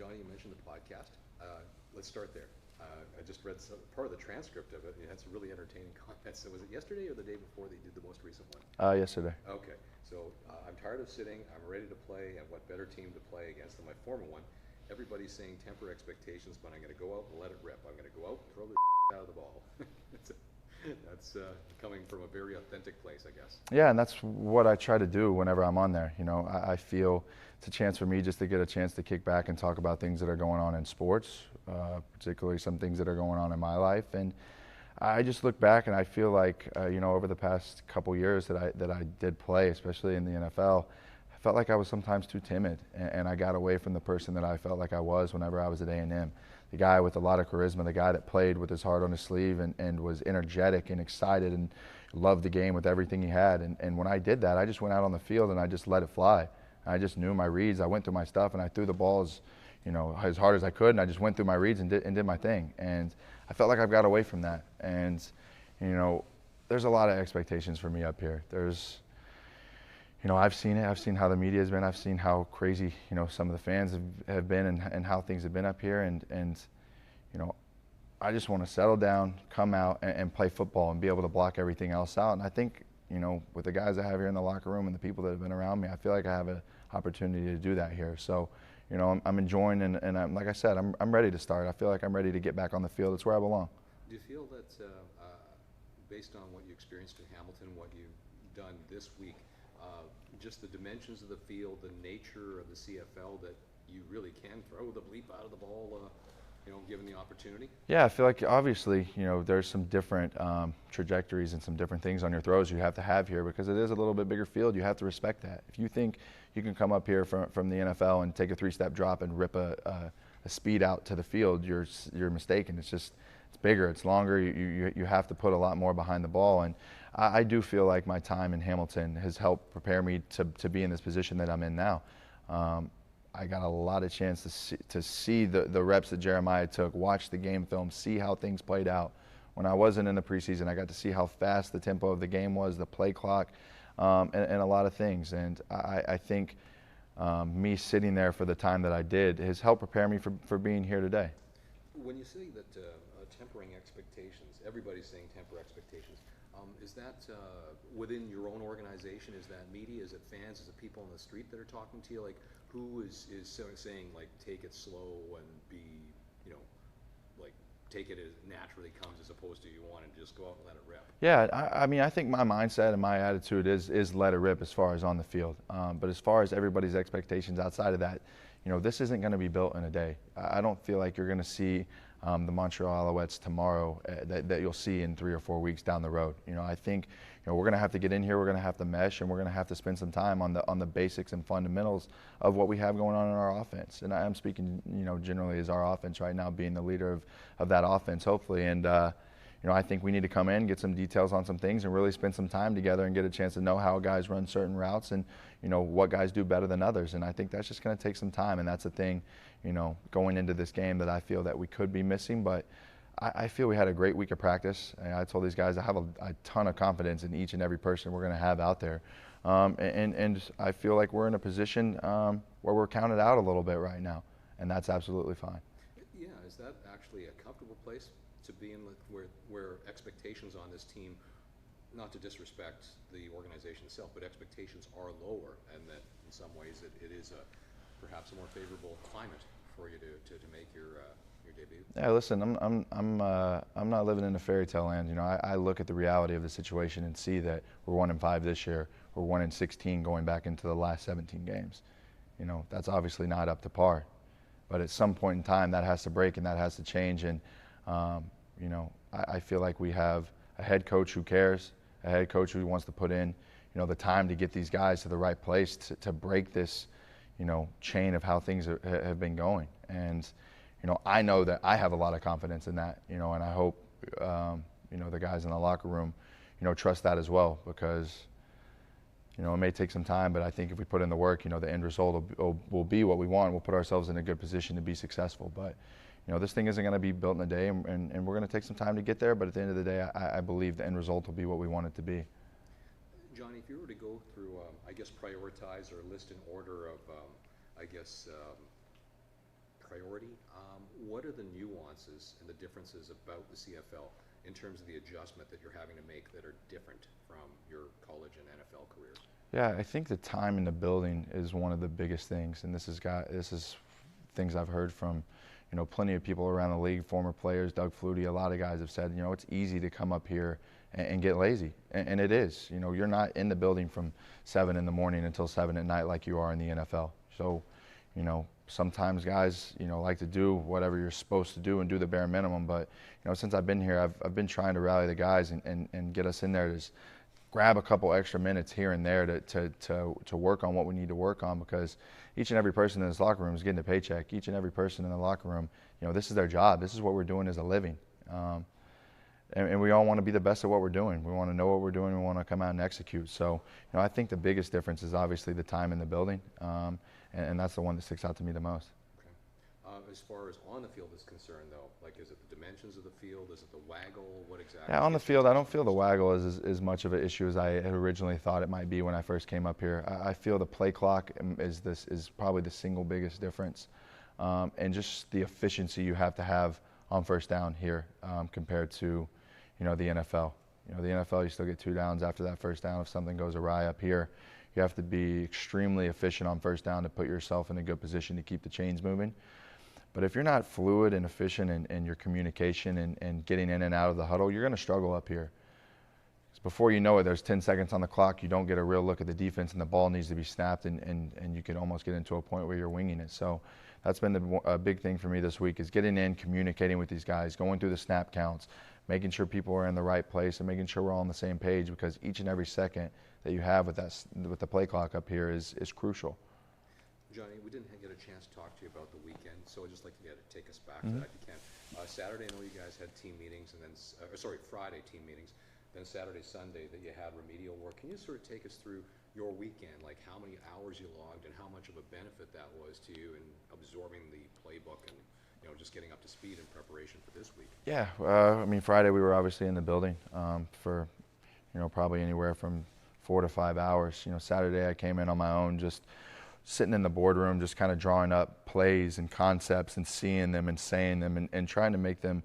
Johnny, you mentioned the podcast. Let's start there. I just read part of the transcript of it. It had some really entertaining comments. So was it yesterday or the day before that you did the most recent one? Yesterday. Okay. So I'm tired of sitting. I'm ready to play. And what better team to play against than my former one? Everybody's saying temper expectations, but I'm going to go out and let it rip. I'm going to go out and throw the out of the ball. That's coming from a very authentic place, I guess. Yeah, and that's what I try to do whenever I'm on there. You know, I feel it's a chance for me just to get a chance to kick back and talk about things that are going on in sports, particularly some things that are going on in my life. And I just look back and I feel like, you know, over the past couple years that I did play, especially in the NFL, I felt like I was sometimes too timid, and I got away from the person that I felt like I was whenever I was at A&M. The guy with a lot of charisma, the guy that played with his heart on his sleeve and was energetic and excited and loved the game with everything he had. And when I did that, I just went out on the field and I just let it fly. I just knew my reads. I went through my stuff and I threw the balls, you know, as hard as I could, and I just went through my reads and did my thing. And I felt like I've got away from that. And, you know, there's a lot of expectations for me up here. There's, you know, I've seen it. I've seen how the media has been. I've seen how crazy, you know, some of the fans have been and how things have been up here. And you know, I just want to settle down, come out and play football and be able to block everything else out. And I think, you know, with the guys I have here in the locker room and the people that have been around me, I feel like I have an opportunity to do that here. So, you know, I'm enjoying and I'm, like I said, I'm ready to start. I feel like I'm ready to get back on the field. It's where I belong. Do you feel that based on what you experienced in Hamilton, what you've done this week, just the dimensions of the field, the nature of the CFL, that you really can throw the bleep out of the ball, you know, given the opportunity? Yeah, I feel like obviously, you know, there's some different trajectories and some different things on your throws you have to have here because it is a little bit bigger field. You have to respect that. If you think you can come up here from the NFL and take a three-step drop and rip a speed out to the field, you're mistaken. It's bigger, it's longer. You have to put a lot more behind the ball. And I do feel like my time in Hamilton has helped prepare me to be in this position that I'm in now. I got a lot of chance to see the reps that Jeremiah took, watch the game film, see how things played out. When I wasn't in the preseason, I got to see how fast the tempo of the game was, the play clock, and a lot of things. And I think me sitting there for the time that I did has helped prepare me for being here today. When you say that tempering expectations, everybody's saying temper expectations. Is that within your own organization? Is that media? Is it fans? Is it people on the street that are talking to you? Like, who is saying, like, take it slow and be, you know, like, take it as naturally comes as opposed to you want to just go out and let it rip? Yeah, I mean, I think my mindset and my attitude is let it rip as far as on the field. But as far as everybody's expectations outside of that, you know, this isn't going to be built in a day. I don't feel like you're going to see the Montreal Alouettes tomorrow that you'll see in 3 or 4 weeks down the road. You know, I think, you know, we're going to have to get in here, we're going to have to mesh, and we're going to have to spend some time on the basics and fundamentals of what we have going on in our offense. And I'm speaking, you know, generally as our offense right now, being the leader of that offense, hopefully. And you know, I think we need to come in, get some details on some things, and really spend some time together and get a chance to know how guys run certain routes and, you know, what guys do better than others. And I think that's just going to take some time, and that's the thing, you know, going into this game that I feel that we could be missing. But I feel we had a great week of practice. And I told these guys I have a ton of confidence in each and every person we're going to have out there. And I feel like we're in a position where we're counted out a little bit right now, and that's absolutely fine. Yeah, is that actually a comfortable place to be in, where expectations on this team, not to disrespect the organization itself, but expectations are lower, and that in some ways it is perhaps a more favorable climate for you to make your debut? Yeah, listen, I'm not living in a fairy tale land. You know, I look at the reality of the situation and see that we're 1-5 this year. We're 1-16 going back into the last 17 games. You know, that's obviously not up to par, but at some point in time that has to break and that has to change. And you know, I feel like we have a head coach who cares, a head coach who wants to put in, you know, the time to get these guys to the right place to break this, you know, chain of how things have been going. And, you know, I know that I have a lot of confidence in that, you know, and I hope, you know, the guys in the locker room, you know, trust that as well, because, you know, it may take some time, but I think if we put in the work, you know, the end result will be what we want. We'll put ourselves in a good position to be successful. But, you know, this thing isn't going to be built in a day, and we're going to take some time to get there. But at the end of the day, I believe the end result will be what we want it to be. Johnny, if you were to go through, I guess, prioritize or list an order of, I guess, what are the nuances and the differences about the CFL in terms of the adjustment that you're having to make that are different from your college and NFL careers? Yeah, I think the time in the building is one of the biggest things, and this is things I've heard from, plenty of people around the league, former players, Doug Flutie, a lot of guys have said, it's easy to come up here and get lazy, and it is. You're not in the building from 7 in the morning until 7 at night like you are in the NFL. So, sometimes guys, like to do whatever you're supposed to do and do the bare minimum, but, since I've been here, I've been trying to rally the guys and get us in there to grab a couple extra minutes here and there to work on what we need to work on, because each and every person in this locker room is getting a paycheck. Each and every person in the locker room, this is their job. This is what we're doing as a living. And we all want to be the best at what we're doing. We want to know what we're doing. We want to come out and execute. So, I think the biggest difference is obviously the time in the building, and that's the one that sticks out to me the most. As far as on the field is concerned, though, like, is it the dimensions of the field? Is it the waggle? What exactly? Yeah, on the field, I don't feel the waggle is as much of an issue as I had originally thought it might be when I first came up here. I feel the play clock is probably the single biggest difference, and just the efficiency you have to have on first down here compared to, the NFL. The NFL, you still get 2 downs after that first down if something goes awry. Up here, you have to be extremely efficient on first down to put yourself in a good position to keep the chains moving. But if you're not fluid and efficient in your communication and getting in and out of the huddle, you're going to struggle up here. Because before you know it, there's 10 seconds on the clock, you don't get a real look at the defense, and the ball needs to be snapped, and you can almost get into a point where you're winging it. So that's been a big thing for me this week, is getting in, communicating with these guys, going through the snap counts, making sure people are in the right place, and making sure we're all on the same page, because each and every second that you have with the play clock up here is crucial. Johnny, we didn't get a chance to talk to you about the weekend, so I'd just like to take us back to that if you can. Saturday, I know you guys had team meetings, and then Friday team meetings, then Saturday, Sunday that you had remedial work. Can you sort of take us through your weekend, like how many hours you logged and how much of a benefit that was to you in absorbing the playbook and just getting up to speed in preparation for this week? Yeah, Friday we were obviously in the building for probably anywhere from 4 to 5 hours. Saturday I came in on my own, just sitting in the boardroom, just kind of drawing up plays and concepts and seeing them and saying them and trying to make them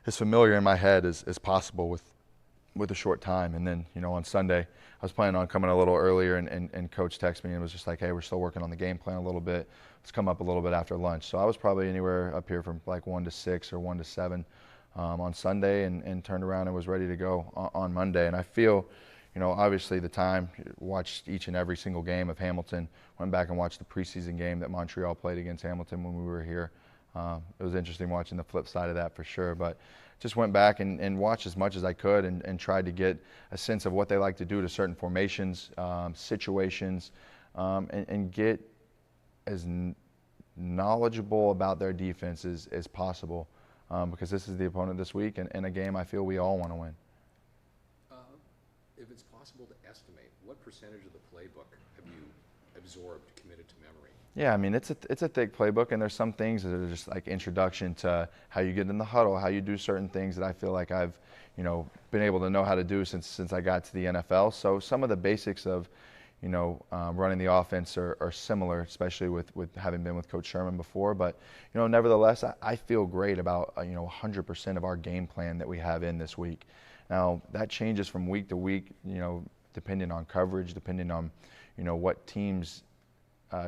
as familiar in my head as possible with a short time. And then, on Sunday, I was planning on coming a little earlier, and Coach texted me and was just like, hey, we're still working on the game plan a little bit. Let's come up a little bit after lunch. So I was probably anywhere up here from like 1 to 6 or 1 to 7 on Sunday, and turned around and was ready to go on Monday. And I feel, obviously the time, watched each and every single game of Hamilton, went back and watched the preseason game that Montreal played against Hamilton when we were here. It was interesting watching the flip side of that for sure, but just went back and watched as much as I could and tried to get a sense of what they like to do to certain formations, situations, and get as knowledgeable about their defenses as possible, because this is the opponent this week and a game I feel we all want to win. If it's possible to estimate, what percentage of the playbook have you absorbed, committed to memory? Yeah, it's a thick playbook, and there's some things that are just like introduction to how you get in the huddle, how you do certain things that I feel like I've, been able to know how to do since I got to the NFL. So some of the basics of, running the offense are similar, especially with having been with Coach Sherman before. But, nevertheless, I feel great about, 100% of our game plan that we have in this week. Now, that changes from week to week, depending on coverage, depending on, what teams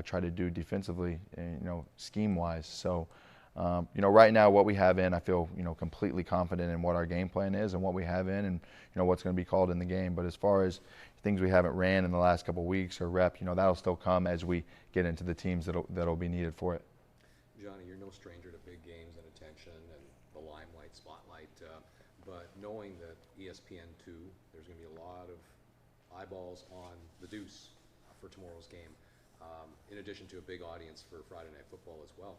try to do defensively, scheme-wise. So, right now what we have in, I feel, completely confident in what our game plan is and what we have in and, what's going to be called in the game. But as far as things we haven't ran in the last couple of weeks or rep, that'll still come as we get into the teams that'll be needed for it. Johnny, you're no stranger to big games and attention and the limelight, spotlight, but knowing that ESPN2, there's going to be a lot of eyeballs on the Deuce for tomorrow's game, in addition to a big audience for Friday Night Football as well.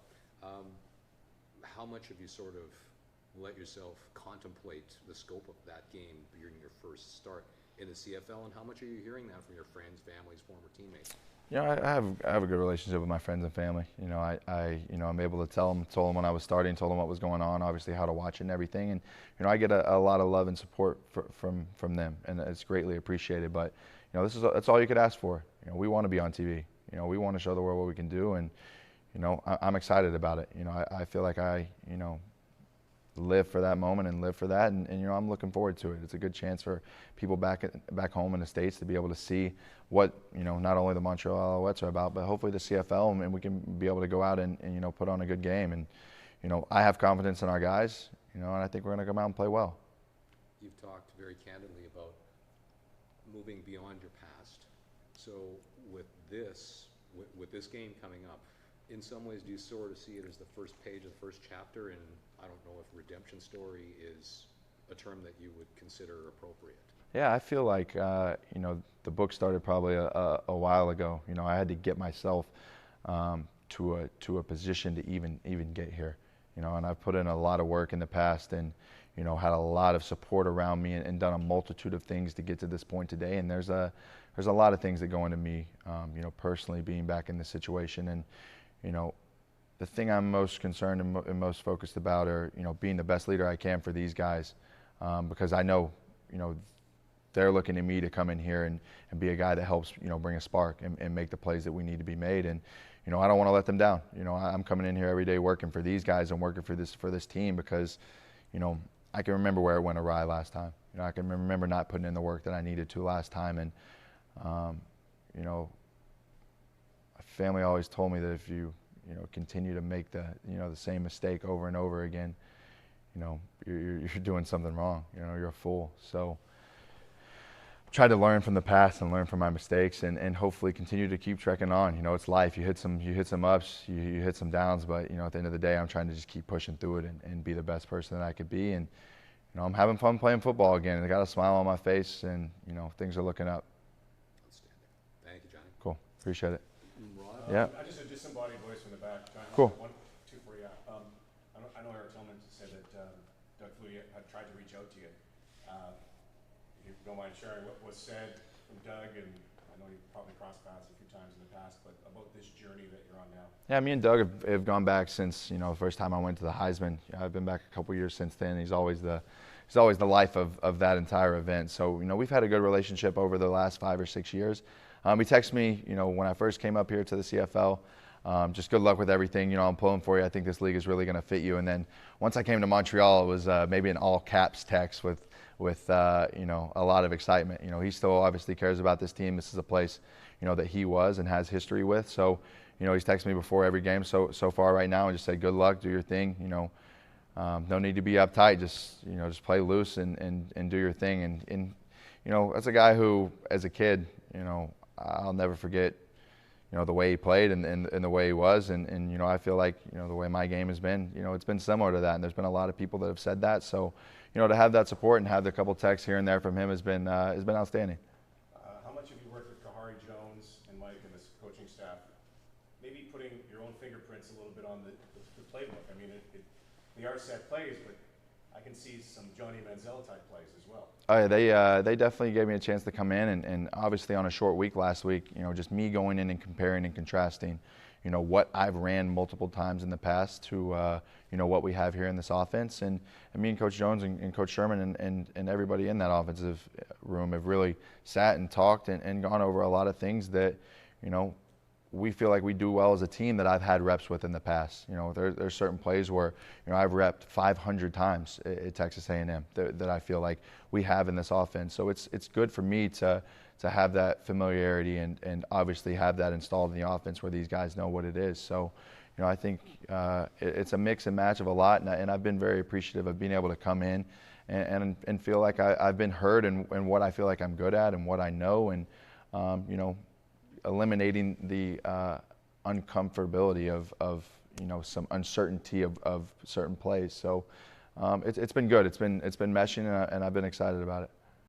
How much have you sort of let yourself contemplate the scope of that game during your first start in the CFL, and how much are you hearing that from your friends, families, former teammates? I have a good relationship with my friends and family. I'm able to told them when I was starting, told them what was going on, obviously how to watch it and everything. And, I get a lot of love and support from them, and it's greatly appreciated. But, that's all you could ask for. We want to be on TV. We want to show the world what we can do. And, I'm excited about it. I feel like I live for that moment and live for that, and I'm looking forward to it. It's a good chance for people back home in the States to be able to see what not only the Montreal Alouettes are about, but hopefully the CFL, and we can be able to go out and put on a good game. And I have confidence in our guys, and I think we're going to come out and play well. You've talked very candidly about moving beyond your past. So with this game coming up, in some ways, do you sort of see it as the first page of the first chapter? And I don't know if redemption story is a term that you would consider appropriate. Yeah, I feel like the book started probably a while ago. I had to get myself to a position to even get here. And I've put in a lot of work in the past, and had a lot of support around me, and done a multitude of things to get to this point today. And there's a lot of things that go into me, personally being back in this situation. And the thing I'm most concerned and most focused about are being the best leader I can for these guys, because I know they're looking to me to come in here and be a guy that helps bring a spark and make the plays that we need to be made. And I don't want to let them down. I'm coming in here every day working for these guys and working for this team, because I can remember where it went awry last time. I can remember not putting in the work that I needed to last time. And my family always told me that if you continue to make the same mistake over and over again, you're doing something wrong. You're a fool. So try to learn from the past and learn from my mistakes, and hopefully continue to keep trekking on. It's life. You hit some ups, you hit some downs, but at the end of the day, I'm trying to just keep pushing through it and be the best person that I could be. And I'm having fun playing football again. I got a smile on my face, and things are looking up. Outstanding. Thank you, Johnny. Cool. Appreciate it. Rod? Yeah. I just a disembodied voice from the back. Johnny, Cool. Two for you. I know Eric Tillman said that Doug Flutie had tried to reach out to you. If you don't mind sharing what was said from Doug, and I know you've probably crossed paths a few times in the past, but about this journey that you're on now. Yeah, me and Doug have gone back since the first time I went to the Heisman. I've been back a couple years since then. He's always the life of that entire event. So we've had a good relationship over the last 5 or 6 years. He texted me when I first came up here to the CFL. Just good luck with everything. I'm pulling for you. I think this league is really going to fit you. And then once I came to Montreal, it was maybe an all caps text with a lot of excitement. He still obviously cares about this team. This is a place that he was and has history with. So he's texted me before every game so far right now and just said good luck, do your thing. No need to be uptight. Just play loose and do your thing. And as a guy who, as a kid, I'll never forget the way he played and the way he was, and I feel like the way my game has been, it's been similar to that, and there's been a lot of people that have said that. So to have that support and have the couple texts here and there from him has been outstanding. How much have you worked with Kahari Jones and Mike and this coaching staff, maybe putting your own fingerprints a little bit on the playbook? I mean, they are set plays, but I can see some Johnny Manziel type plays as well. Oh yeah, they definitely gave me a chance to come in, and obviously on a short week last week, just me going in and comparing and contrasting, what I've ran multiple times in the past to what we have here in this offense, and me and Coach Jones and Coach Sherman and everybody in that offensive room have really sat and talked and gone over a lot of things that we feel like we do well as a team that I've had reps with in the past. There's certain plays where I've repped 500 times at Texas A&M that I feel like we have in this offense. So it's good for me to have that familiarity and obviously have that installed in the offense where these guys know what it is. So I think it's a mix and match of a lot, and I've been very appreciative of being able to come in and feel like I've been heard and what I feel like I'm good at and what I know, and eliminating the uncomfortability of some uncertainty of certain plays. So it's been good. It's been meshing, and I've been excited about it.